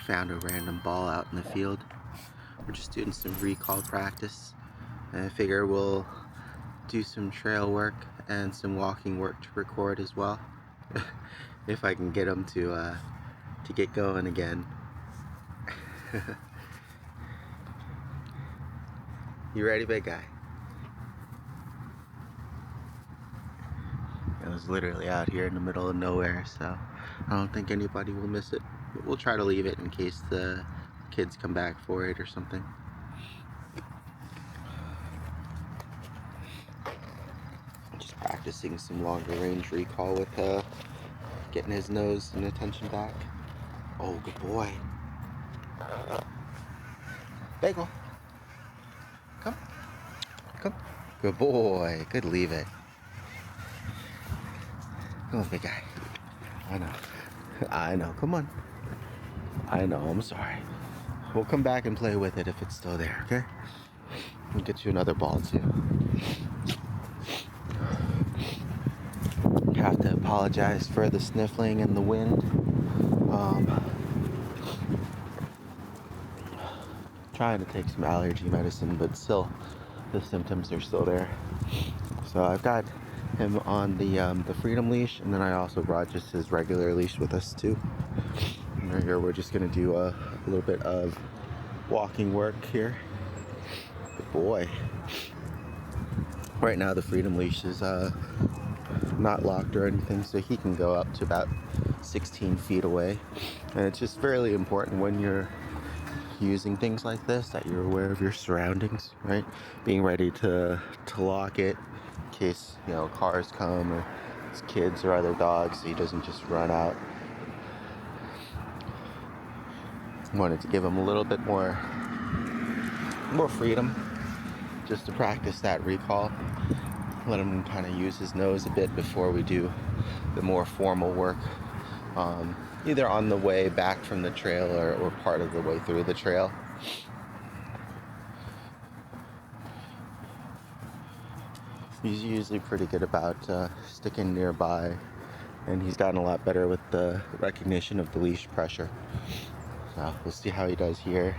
found a random ball out in the field. We're just doing some recall practice, and I figure we'll do some trail work and some walking work to record as well. If I can get them to get going again. You ready, big guy? I was literally out here in the middle of nowhere, so I don't think anybody will miss it. But we'll try to leave it in case the kids come back for it or something. Just practicing some longer range recall with getting his nose and attention back. Oh, good boy. Begal. Come. Come. Good boy. Good, leave it. Come on, big guy. I know. I know. Come on. I know. I'm sorry. We'll come back and play with it if it's still there, okay? We'll get you another ball, too. Have to apologize for the sniffling and the wind. Trying to take some allergy medicine, but still, the symptoms are still there. So I've got him on the freedom leash, and then I also brought just his regular leash with us too. And right here we're just gonna do a little bit of walking work here. Good boy. Right now the freedom leash is not locked or anything, so he can go up to about 16 feet away. And it's just fairly important when you're using things like this that you're aware of your surroundings, right? Being ready to lock it in case, you know, cars come or it's kids or other dogs, so he doesn't just run out. Wanted to give him a little bit more freedom just to practice that recall. Let him kind of use his nose a bit before we do the more formal work, either on the way back from the trail or part of the way through the trail. He's usually pretty good about sticking nearby, and he's gotten a lot better with the recognition of the leash pressure. So we'll see how he does here.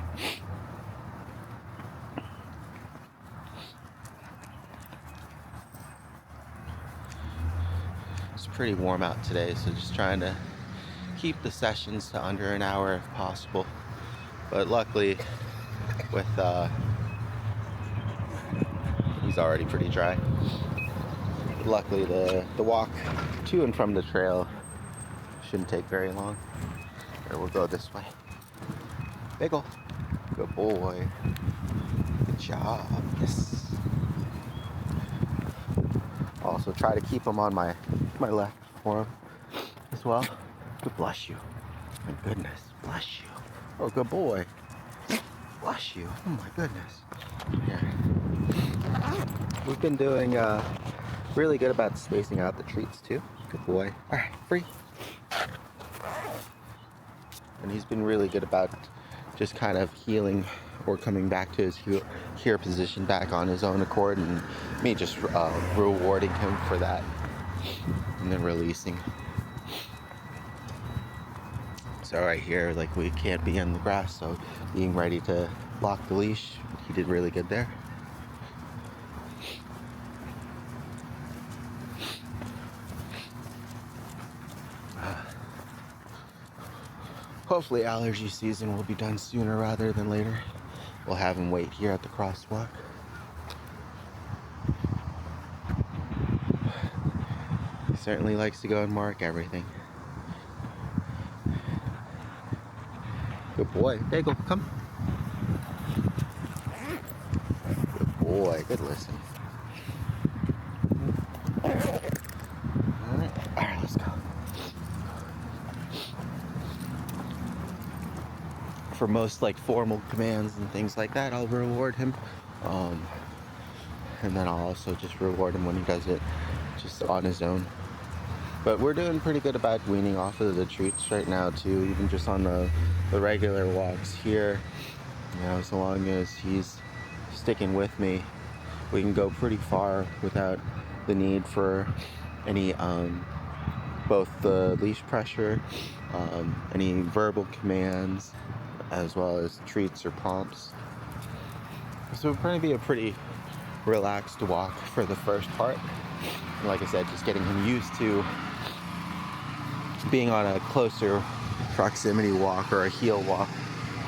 It's pretty warm out today, so just trying to keep the sessions to under an hour if possible. But luckily, with he's already pretty dry. But luckily, the walk to and from the trail shouldn't take very long. Here, we'll go this way. Begal. Good boy. Good job. Yes. Also try to keep him on my left for him as well. Good, bless you. My goodness. Bless you. Oh, good boy. Bless you. Oh my goodness. Here. We've been doing really good about spacing out the treats too. Good boy. Alright, free. And he's been really good about just kind of healing or coming back to his here position back on his own accord, and me just rewarding him for that and then releasing. So right here, like, we can't be in the grass, so being ready to lock the leash, he did really good there. Hopefully allergy season will be done sooner rather than later. We'll have him wait here at the crosswalk. He certainly likes to go and mark everything. Good boy. Begal, come. Good boy. Good listen. Alright, let's go. For most like formal commands and things like that, I'll reward him. And then I'll also just reward him when he does it just on his own. But we're doing pretty good about weaning off of the treats right now too, even just on the regular walks here. You know, as long as he's sticking with me, we can go pretty far without the need for any both the leash pressure, any verbal commands, as well as treats or prompts. So it's going to be a pretty relaxed walk for the first part. And like I said, just getting him used to being on a closer proximity walk or a heel walk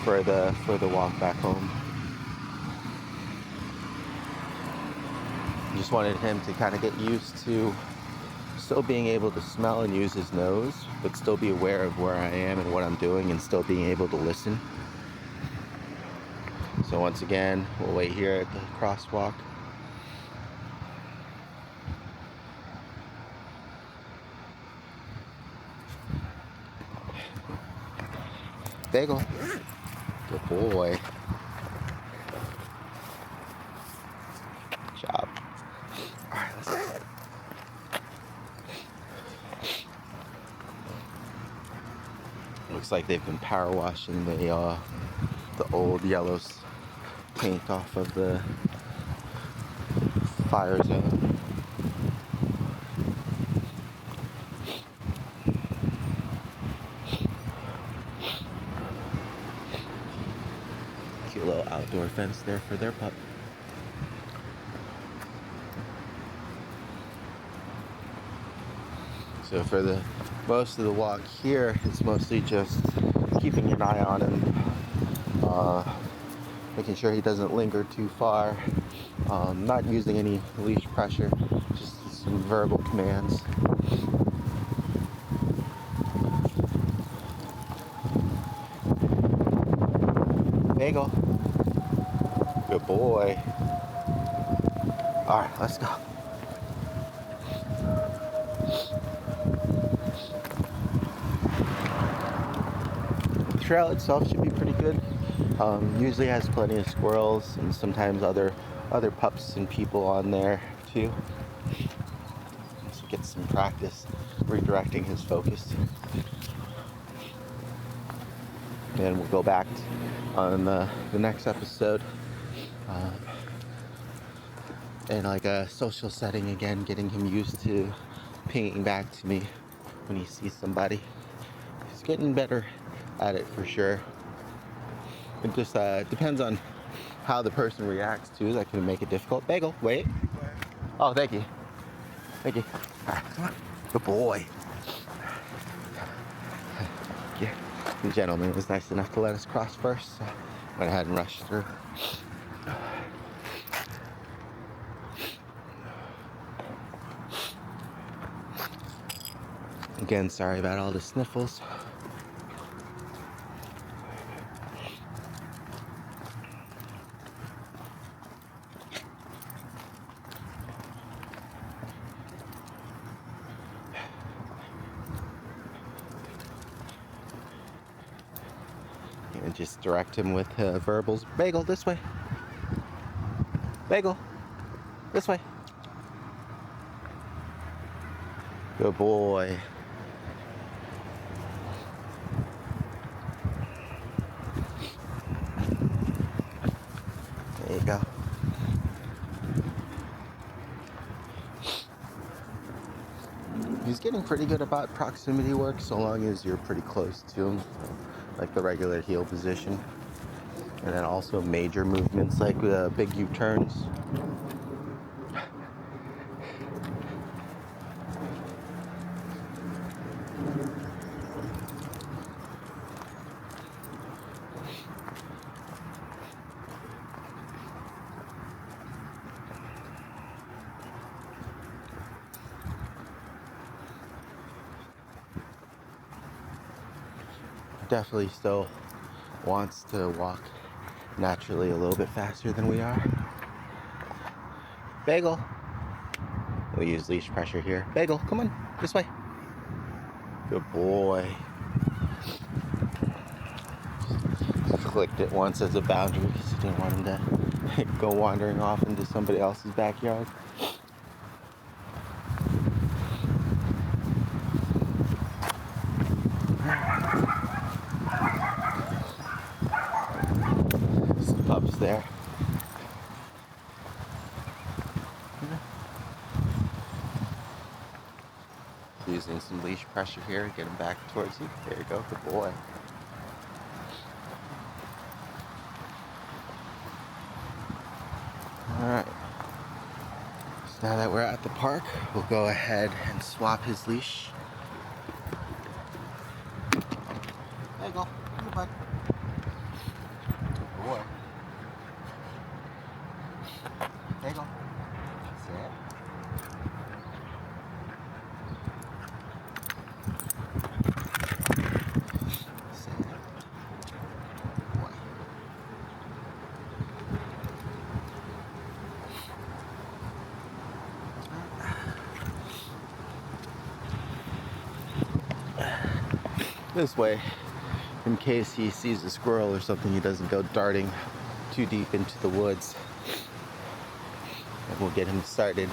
for the walk back home. Just wanted him to kind of get used to still being able to smell and use his nose, but still be aware of where I am and what I'm doing, and still being able to listen. So once again, we'll wait here at the crosswalk. Begal. Good boy. Good job. Alright, let's go. Looks like they've been power washing the old yellow paint off of the fire zone. Cute little outdoor fence there for their pup. So for the most of the walk here, it's mostly just keeping an eye on him, making sure he doesn't linger too far, not using any leash pressure, just some verbal commands. Begal. Good boy. Alright, let's go. The trail itself should be pretty good. Usually has plenty of squirrels and sometimes other pups and people on there too. So get some practice redirecting his focus. And we'll go back on the next episode in like a social setting again, getting him used to pinging back to me when he sees somebody. He's getting better at it for sure. It just depends on how the person reacts to. That can make it difficult. Begal, wait. Oh, thank you. Thank you. All right, come on. Good boy. Yeah. The gentleman was nice enough to let us cross first, so went ahead and rushed through. Again, sorry about all the sniffles. And just direct him with verbals. Begal, this way. Begal, this way. Good boy. There you go. He's getting pretty good about proximity work so long as you're pretty close to him, like the regular heel position. And then also major movements like big U-turns. Definitely still wants to walk naturally a little bit faster than we are. Begal. We'll use leash pressure here. Begal, come on, this way. Good boy. Clicked it once as a boundary because he didn't want him to go wandering off into somebody else's backyard. Some pups there. Using some leash pressure here, get him back towards you. There you go, good boy. Alright, so now that we're at the park, we'll go ahead and swap his leash. There you go. Come on, bud. Good boy. There you go. Sit. Sit. Boy. This way, in case he sees a squirrel or something, he doesn't go darting too deep into the woods. And we'll get him started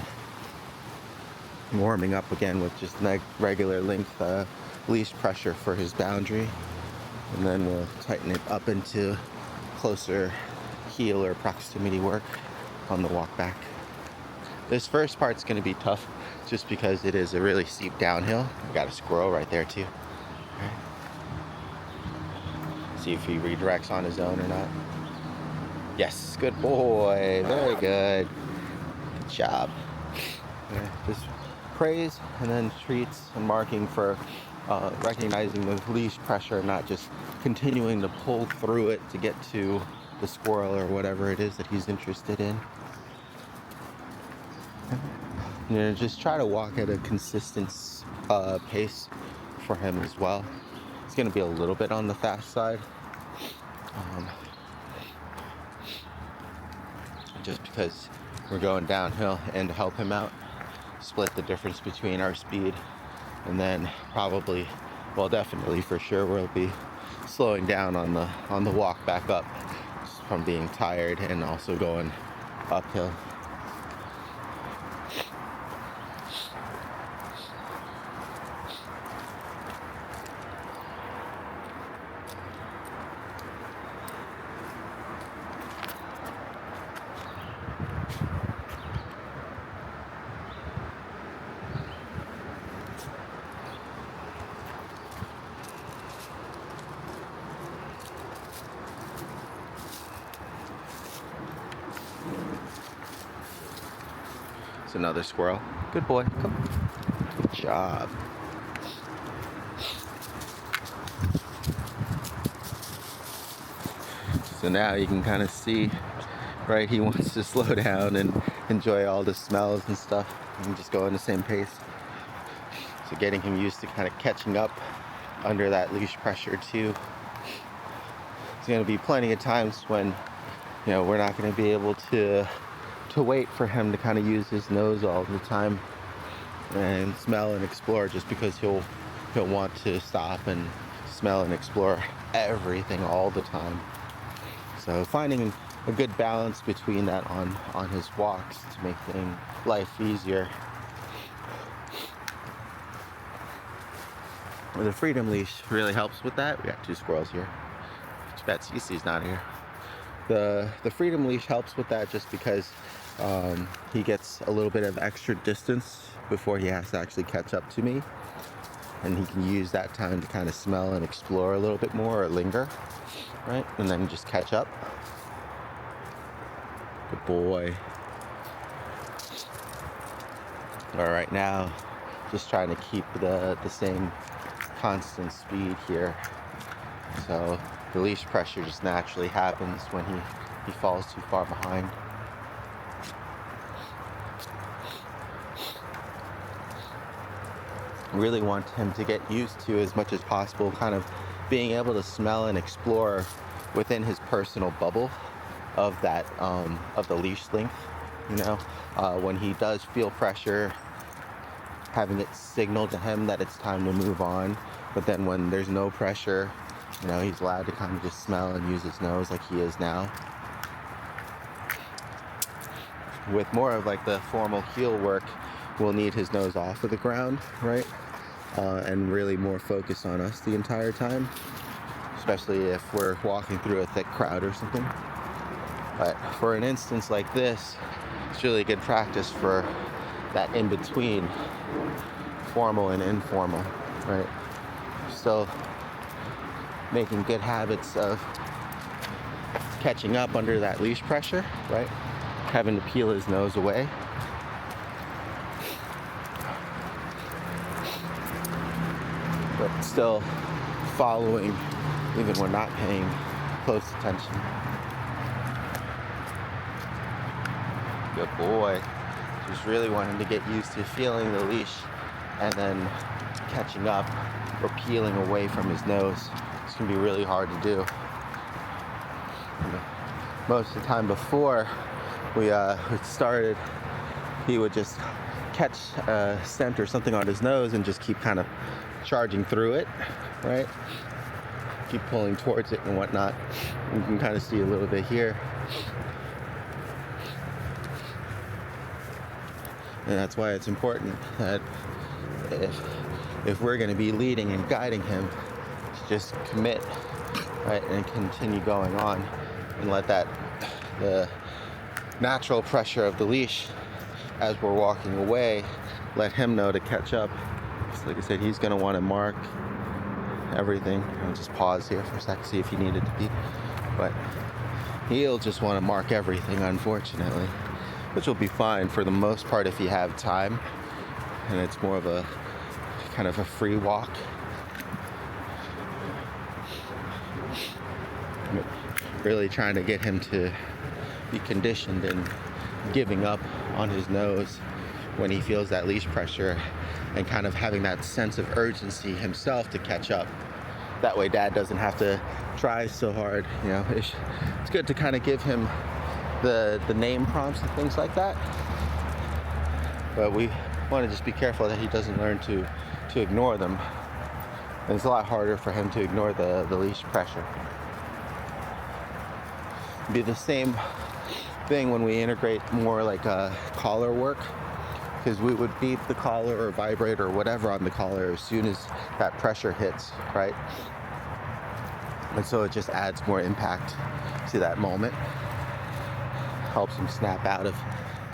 warming up again with just regular length leash pressure for his boundary. And then we'll tighten it up into closer heel or proximity work on the walk back. This first part's going to be tough just because it is a really steep downhill. I got a squirrel right there too. Right. See if he redirects on his own or not. Yes, good boy. Very good. Good job. Okay. Just praise and then treats and marking for recognizing the leash pressure, not just continuing to pull through it to get to the squirrel or whatever it is that he's interested in. You know, just try to walk at a consistent pace for him as well. It's going to be a little bit on the fast side, just because we're going downhill, and to help him out, split the difference between our speed, and then probably, well, definitely for sure, we'll be slowing down on the walk back up from being tired and also going uphill. It's another squirrel. Good boy. Come. Good job. So now you can kind of see, right, he wants to slow down and enjoy all the smells and stuff and just go in the same pace. So getting him used to kind of catching up under that leash pressure too. There's going to be plenty of times when, you know, we're not going to be able to wait for him to kind of use his nose all the time and smell and explore, just because he'll want to stop and smell and explore everything all the time. So finding a good balance between that on his walks to make life easier. The freedom leash really helps with that. We got two squirrels here. Too bad Cece's not here. The freedom leash helps with that just because he gets a little bit of extra distance before he has to actually catch up to me, and he can use that time to kind of smell and explore a little bit more, or linger, right, and then just catch up. Good boy. All right, now just trying to keep the same constant speed here. So the leash pressure just naturally happens when he falls too far behind. Really want him to get used to, as much as possible, kind of being able to smell and explore within his personal bubble of that of the leash length. You know, when he does feel pressure, having it signal to him that it's time to move on. But then when there's no pressure, you know, he's allowed to kind of just smell and use his nose like he is now. With more of like the formal heel work, we'll need his nose off of the ground, right? And really more focus on us the entire time, especially if we're walking through a thick crowd or something. But for an instance like this, it's really good practice for that in between formal and informal, right? Still making good habits of catching up under that leash pressure, right? having to peel his nose away. But still following even when not paying close attention. Good boy. Just really wanting to get used to feeling the leash and then catching up or peeling away from his nose. It's gonna be really hard to do. Most of the time before we started, he would just catch a scent or something on his nose and just keep kind of charging through it, right? Keep pulling towards it and whatnot. You can kind of see a little bit here. And that's why it's important that if we're going to be leading and guiding him, to just commit, right, and continue going on and let the natural pressure of the leash as we're walking away, let him know to catch up. So like I said, he's going to want to mark everything. I'll just pause here for a sec, see if he needed to be. But he'll just want to mark everything, unfortunately, which will be fine for the most part if you have time and it's more of a kind of a free walk. Really trying to get him to be conditioned in giving up on his nose when he feels that leash pressure and kind of having that sense of urgency himself to catch up. That way Dad doesn't have to try so hard. You know, it's good to kind of give him the name prompts and things like that, but we want to just be careful that he doesn't learn to ignore them. And it's a lot harder for him to ignore the leash pressure. It'd be the same thing when we integrate more like collar work, because we would beat the collar or vibrate or whatever on the collar as soon as that pressure hits, right? And so it just adds more impact to that moment. Helps him snap out of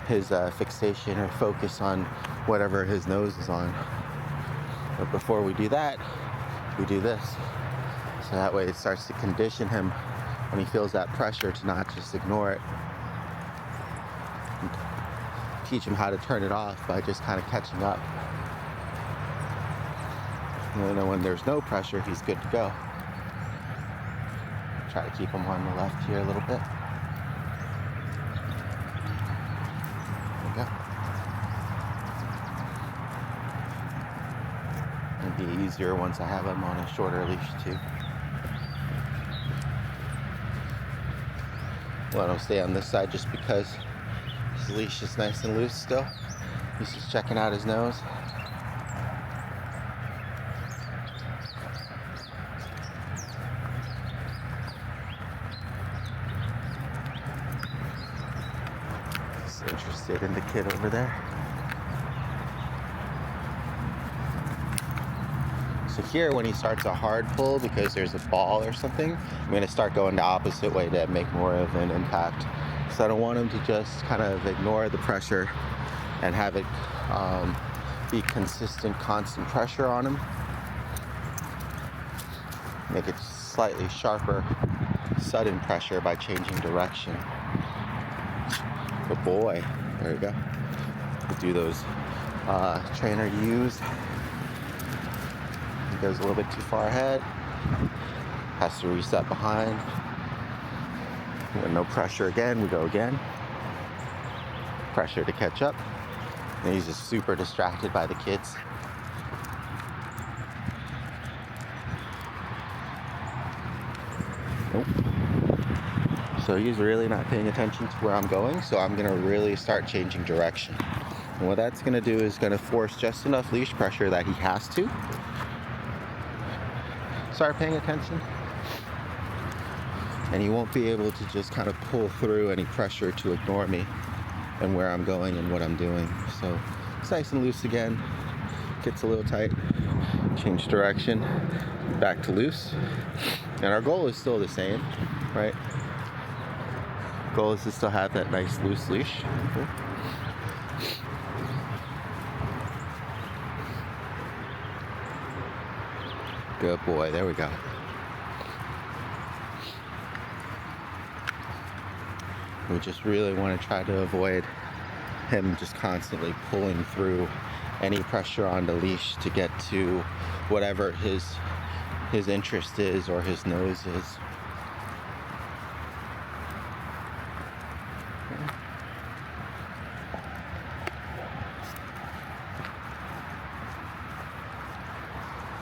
his fixation or focus on whatever his nose is on. But before we do that, we do this. So that way it starts to condition him when he feels that pressure to not just ignore it. And teach him how to turn it off by just kind of catching up. And then when there's no pressure, he's good to go. Try to keep him on the left here a little bit. There we go. It'll be easier once I have him on a shorter leash too. Let him stay on this side just because his leash is nice and loose still. He's just checking out his nose. He's interested in the kid over there. So here, when he starts a hard pull because there's a ball or something, I'm going to start going the opposite way to make more of an impact. So I don't want him to just kind of ignore the pressure and have it be consistent, constant pressure on him. Make it slightly sharper, sudden pressure by changing direction. Good boy. There you go. We'll do those trainer U's. He goes a little bit too far ahead. Has to reset behind. With no pressure again, we go again. Pressure to catch up. And he's just super distracted by the kids. Nope. So he's really not paying attention to where I'm going, so I'm gonna really start changing direction. And what that's gonna do is gonna force just enough leash pressure that he has to start paying attention. And he won't be able to just kind of pull through any pressure to ignore me and where I'm going and what I'm doing. So it's nice and loose again. Gets a little tight. Change direction. Back to loose. And our goal is still the same, right? Goal is to still have that nice loose leash. Good boy. There we go. We just really want to try to avoid him just constantly pulling through any pressure on the leash to get to whatever his interest is or his nose is.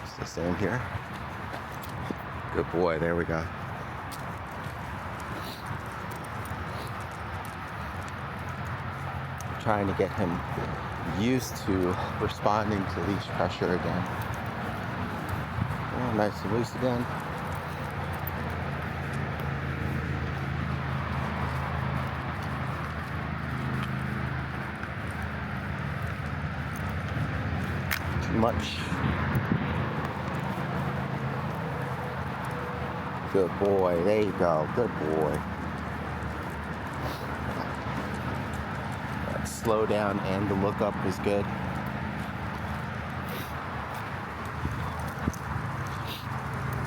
It's the same here. Good boy, there we go. Trying to get him used to responding to leash pressure again. Oh, nice and loose again. Too much. Good boy, there you go, good boy. That slow down and the look up is good.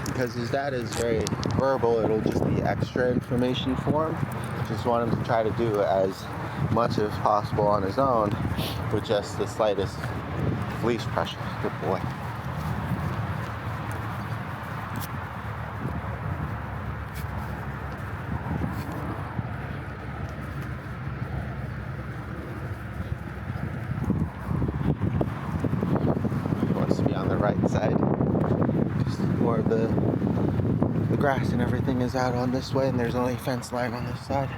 Because his dad is very verbal, it'll just be extra information for him. Just want him to try to do as much as possible on his own with just the slightest leash pressure. Good boy. He wants to be on the right side. Just more of the grass and everything is out on this way, and there's only a fence line on this side.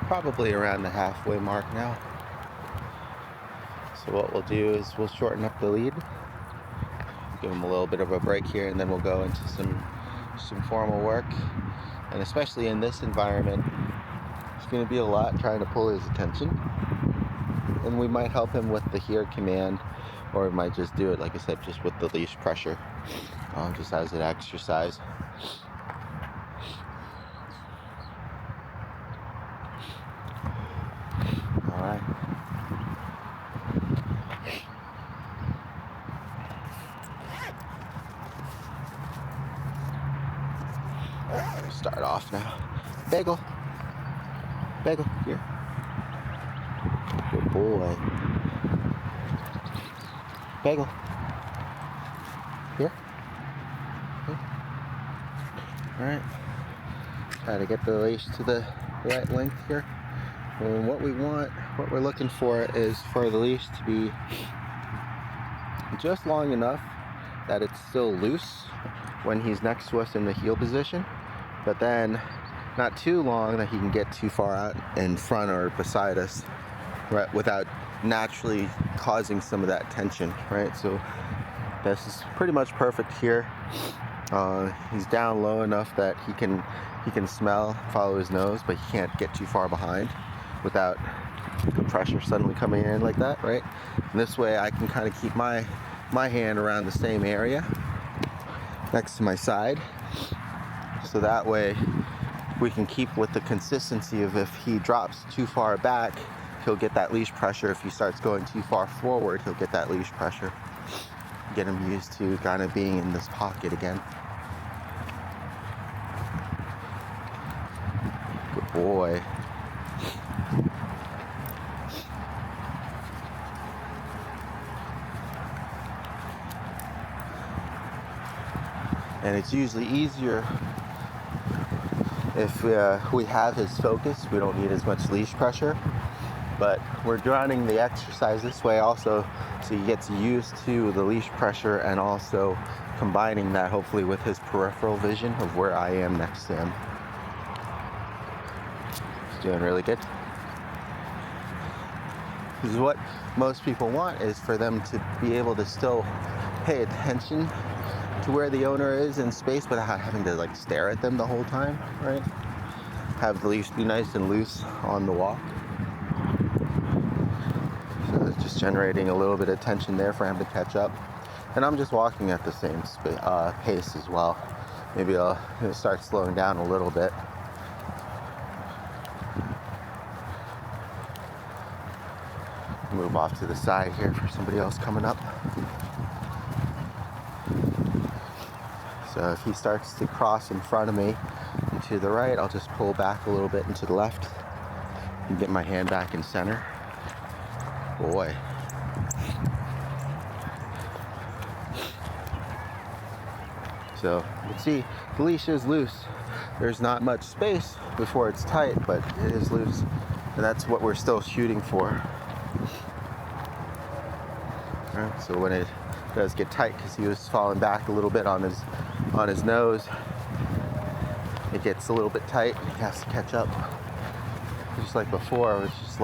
Probably around the halfway mark now. So what we'll do is we'll shorten up the lead, give him a little bit of a break here, and then we'll go into some formal work. And especially in this environment, it's going to be a lot trying to pull his attention. And we might help him with the here command, or we might just do it, like I said, just with the leash pressure, just as an exercise. Alright. Start off now. Begal. Begal, here. Good boy. Begal. Here. Alright. Try to get the leash to the right length here. And what we're looking for is for the leash to be just long enough that it's still loose when he's next to us in the heel position, but then not too long that he can get too far out in front or beside us, right, without naturally causing some of that tension, right? So this is pretty much perfect here. He's down low enough that he can smell, follow his nose, but he can't get too far behind without the pressure suddenly coming in like that, right? And this way I can kind of keep my hand around the same area next to my side, so that way we can keep with the consistency of if he drops too far back, he'll get that leash pressure. If he starts going too far forward, he'll get that leash pressure. Get him used to kind of being in this pocket again. Good boy. And it's usually easier if we have his focus. We don't need as much leash pressure, but we're running the exercise this way also so he gets used to the leash pressure, and also combining that hopefully with his peripheral vision of where I am next to him. He's doing really good. Because what most people want is for them to be able to still pay attention to where the owner is in space without having to like stare at them the whole time, right? Have the leash be nice and loose on the walk. So it's just generating a little bit of tension there for him to catch up. And I'm just walking at the same pace as well. Maybe I'll start slowing down a little bit. Move off to the side here for somebody else coming up. So if he starts to cross in front of me and to the right, I'll just pull back a little bit and to the left and get my hand back in center. Boy. So you can see the leash is loose. There's not much space before it's tight, but it is loose. And that's what we're still shooting for. All right, so when it does get tight, because he was falling back a little bit on his nose, it gets a little bit tight and he has to catch up. Just like before, it was just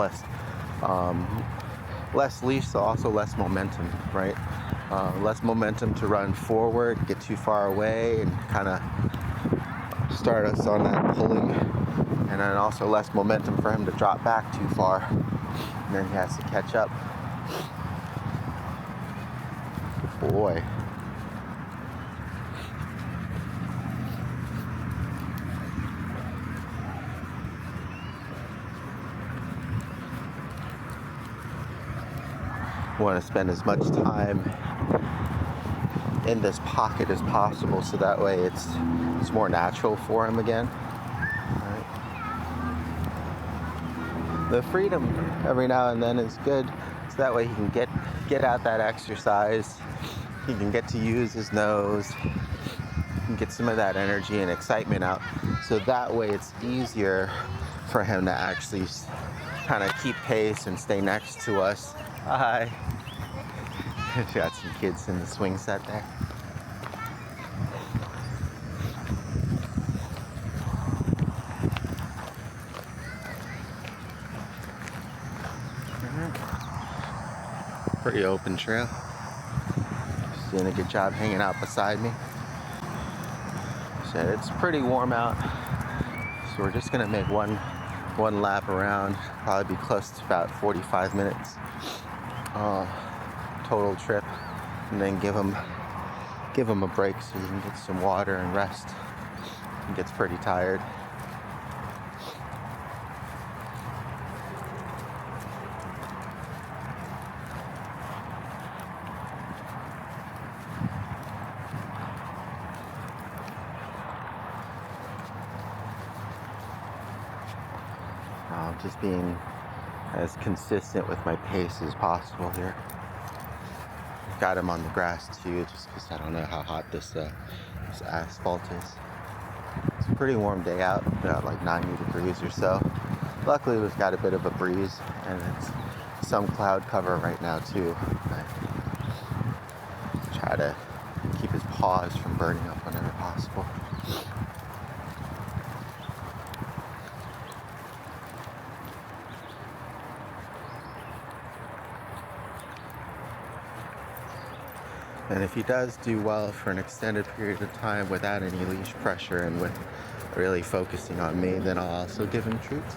less leash, so also less momentum, right? Less momentum to run forward, get too far away, and kind of start us on that pulling. And then also less momentum for him to drop back too far, and then he has to catch up. Boy. Want to spend as much time in this pocket as possible, so that way it's more natural for him again. Right. The freedom every now and then is good, so that way he can get out that exercise. He can get to use his nose and get some of that energy and excitement out, so that way it's easier for him to actually kind of keep pace and stay next to us. Hi. Got some kids in the swing set there. Pretty open trail. He's doing a good job hanging out beside me. So it's pretty warm out, so we're just gonna make one lap around. Probably be close to about 45 minutes total trip, and then give him a break so he can get some water and rest. He gets pretty tired. Just being as consistent with my pace as possible here. Got him on the grass too, just because I don't know how hot this asphalt is. It's a pretty warm day out, about like 90 degrees or so. Luckily we've got a bit of a breeze, and it's some cloud cover right now too. I try to keep his paws from burning up whenever possible. And if he does do well for an extended period of time without any leash pressure and with really focusing on me, then I'll also give him treats.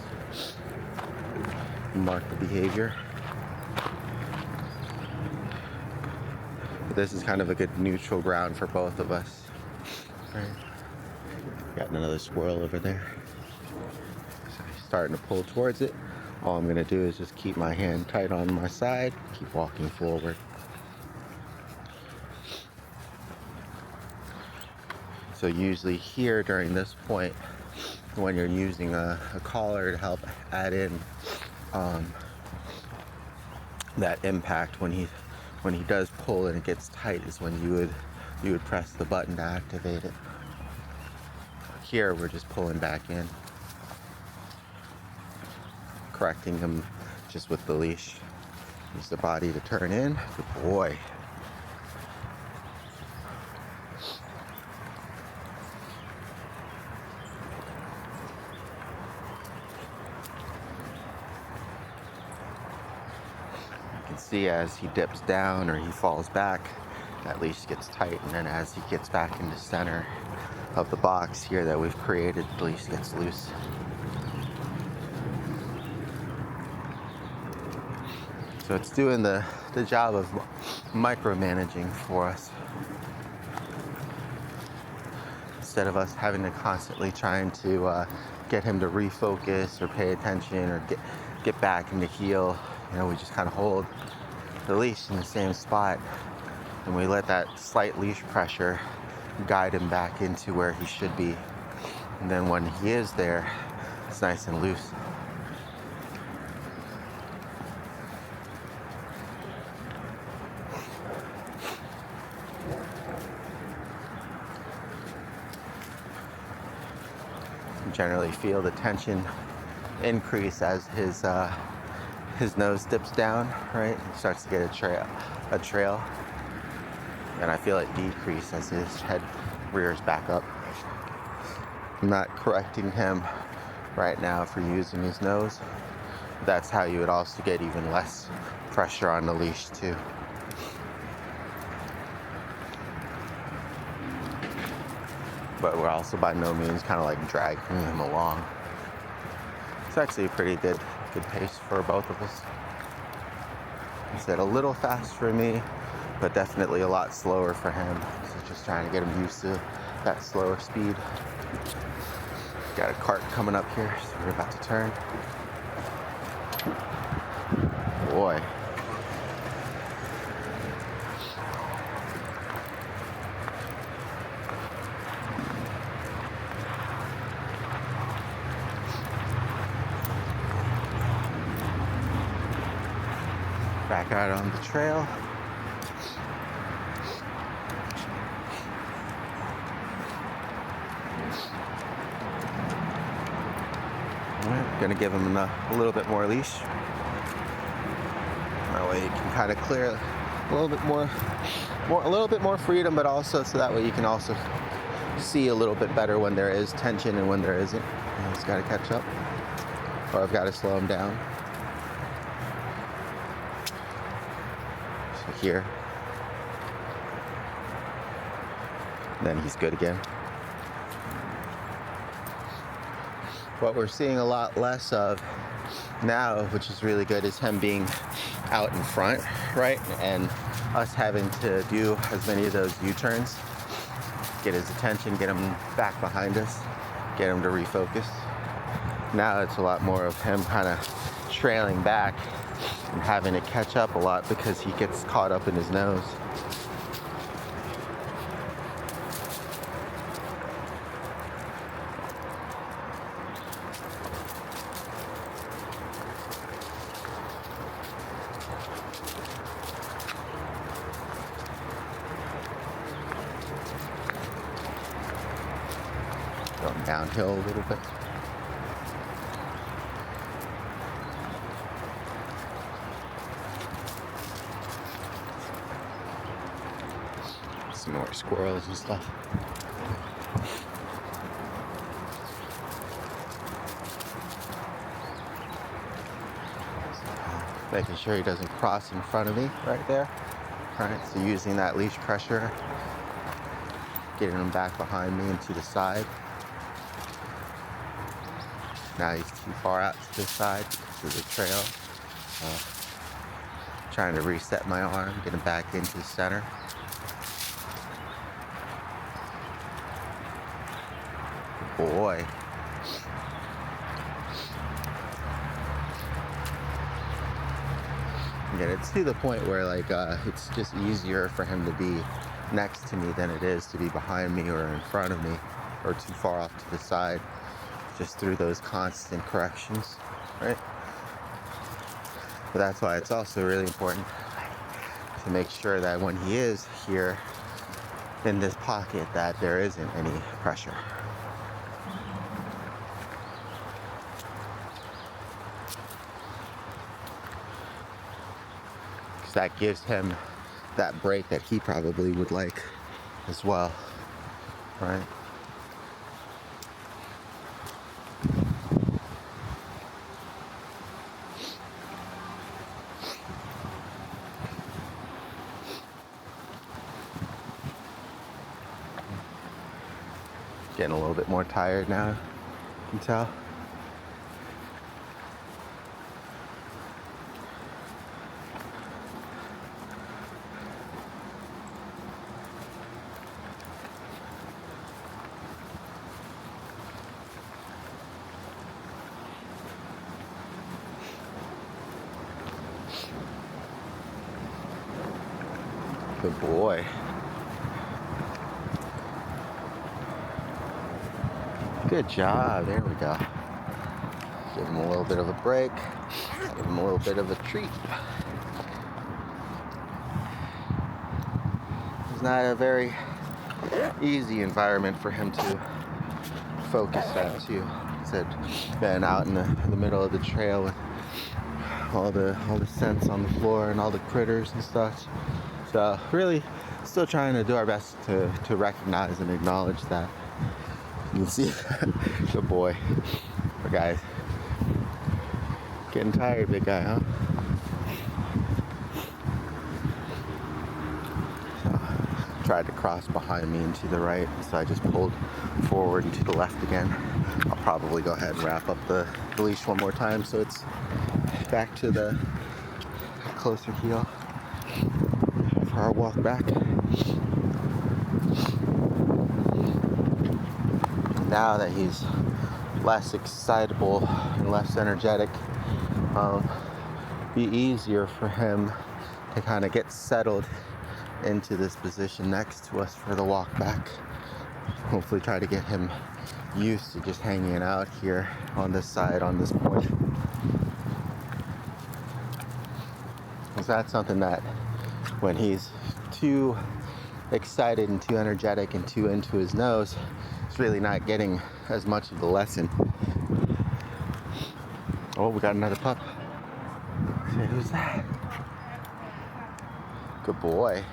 Mark the behavior. But this is kind of a good neutral ground for both of us. Right. Got another squirrel over there. So he's starting to pull towards it. All I'm gonna do is just keep my hand tight on my side, keep walking forward. So usually here during this point, when you're using a collar to help add in that impact, when he does pull and it gets tight, is when you would press the button to activate it. Here we're just pulling back in, correcting him just with the leash. Use the body to turn in. Good boy. see as he dips down or he falls back, that leash gets tight, and then as he gets back into center of the box here that we've created, the leash gets loose. So it's doing the job of micromanaging for us, instead of us having to constantly trying to get him to refocus or pay attention or get back into heel. You know, we just kind of hold the leash in the same spot, and we let that slight leash pressure guide him back into where he should be. And then when he is there, it's nice and loose. You generally feel the tension increase as his nose dips down, right? He starts to get a trail. And I feel it decrease as his head rears back up. I'm not correcting him right now for using his nose. That's how you would also get even less pressure on the leash too. But we're also by no means kind of like dragging him along. It's actually a pretty good pace for both of us. He said a little fast for me, but definitely a lot slower for him. So just trying to get him used to that slower speed. Got a cart coming up here, so we're about to turn. Boy. Back out on the trail. Gonna give him a little bit more leash. That way you can kind of clear a little bit more freedom, but also so that way you can also see a little bit better when there is tension and when there isn't. I just gotta catch up, or I've got to slow him down. So here, then he's good again. What we're seeing a lot less of now, which is really good, is him being out in front, right? And us having to do as many of those U-turns, get his attention, get him back behind us, get him to refocus. Now it's a lot more of him kind of trailing back and having to catch up a lot because he gets caught up in his nose. Going downhill a little bit. Some more squirrels and stuff. Making sure he doesn't cross in front of me right there. Alright, so using that leash pressure, getting him back behind me and to the side. Now he's too far out to the side because of the trail. Trying to reset my arm, get him back into the center. Boy. And it's to the point where it's just easier for him to be next to me than it is to be behind me or in front of me or too far off to the side, just through those constant corrections, right? But that's why it's also really important to make sure that when he is here in this pocket that there isn't any pressure. Because that gives him that break that he probably would like as well, right? getting a little bit more tired now, you can tell. Good boy. Good job. There we go. Give him a little bit of a break. Give him a little bit of a treat. It's not a very easy environment for him to focus on too. He said, been out in the middle of the trail with all the scents on the floor and all the critters and such. So really still trying to do our best to recognize and acknowledge that. You can see, good boy. Poor guy. Getting tired, big guy, huh? So, tried to cross behind me and to the right, so I just pulled forward and to the left again. I'll probably go ahead and wrap up the leash one more time so it's back to the closer heel for our walk back. Now that he's less excitable and less energetic, be easier for him to kind of get settled into this position next to us for the walk back. Hopefully try to get him used to just hanging out here on this side, on this point. Because that's something that when he's too excited and too energetic and too into his nose, it's really not getting as much of the lesson. Oh, we got another pup. Say, who's that? Good boy.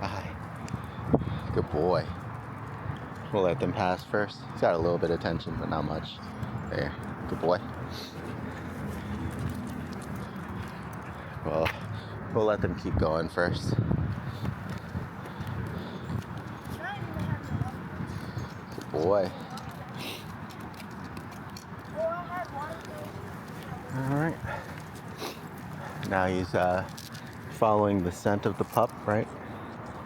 Hi. Good boy. We'll let them pass first. He's got a little bit of tension, but not much. There. Good boy. Well, we'll let them keep going first. Good boy. Alright. Now he's following the scent of the pup, right?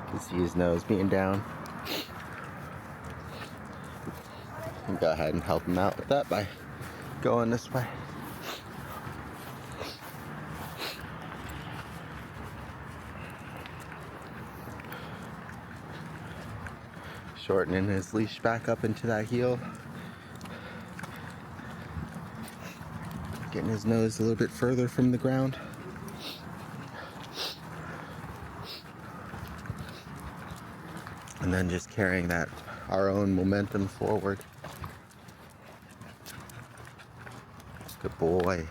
You can see his nose being down. You can go ahead and help him out with that by going this way. Shortening his leash back up into that heel. Getting his nose a little bit further from the ground. And then just carrying that, our own momentum forward. Good boy.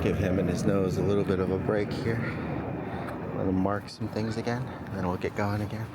Give him and his nose a little bit of a break here. Let him mark some things again, and then we'll get going again.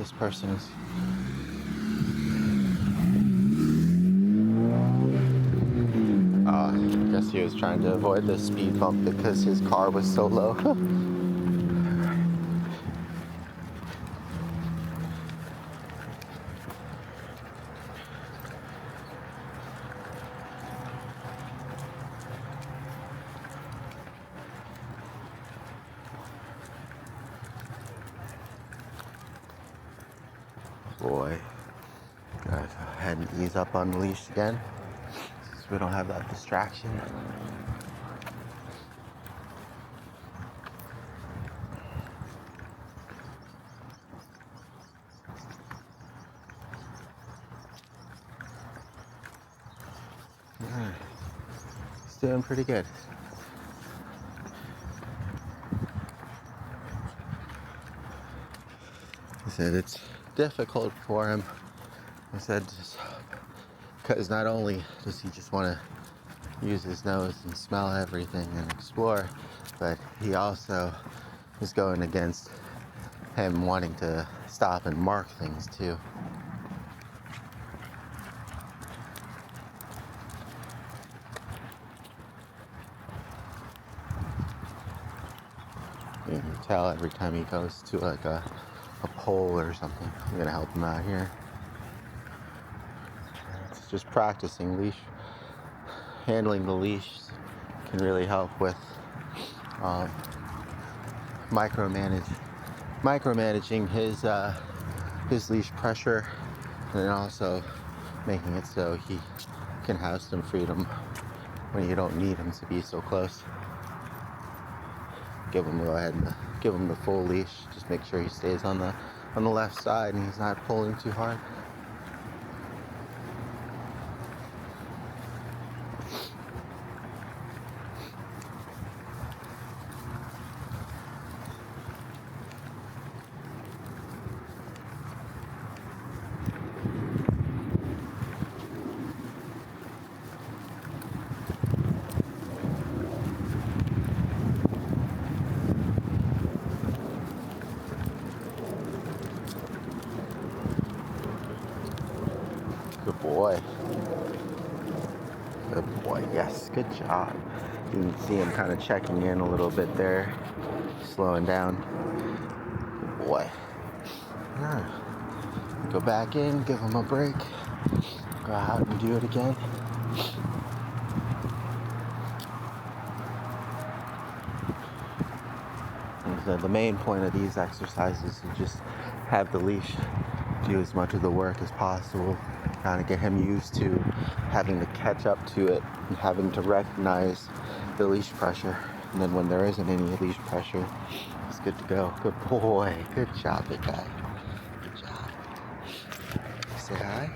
this person is. I guess he was trying to avoid the speed bump because his car was so low. Boy, gotta go ahead and ease up on the leash again, so we don't have that distraction. Alright, he's doing pretty good. He said it's difficult for him. I said, because not only does he just want to use his nose and smell everything and explore, but he also is going against him wanting to stop and mark things too. You can tell every time he goes to like a pole or something. I'm gonna help him out here. It's just practicing leash. Handling the leash can really help with micromanaging his leash pressure, and then also making it so he can have some freedom when you don't need him to be so close. Go ahead and give him the full leash. Just make sure he stays on the left side and he's not pulling too hard. Good boy. Good boy. Yes, good job. You can see him kind of checking in a little bit there, slowing down. Good boy. Yeah. Go back in, give him a break. Go out and do it again. The main point of these exercises is just have the leash do as much of the work as possible, kind of get him used to having to catch up to it and having to recognize the leash pressure. And then when there isn't any leash pressure, it's good to go. Good boy. Good job, big guy. Good job. Say hi.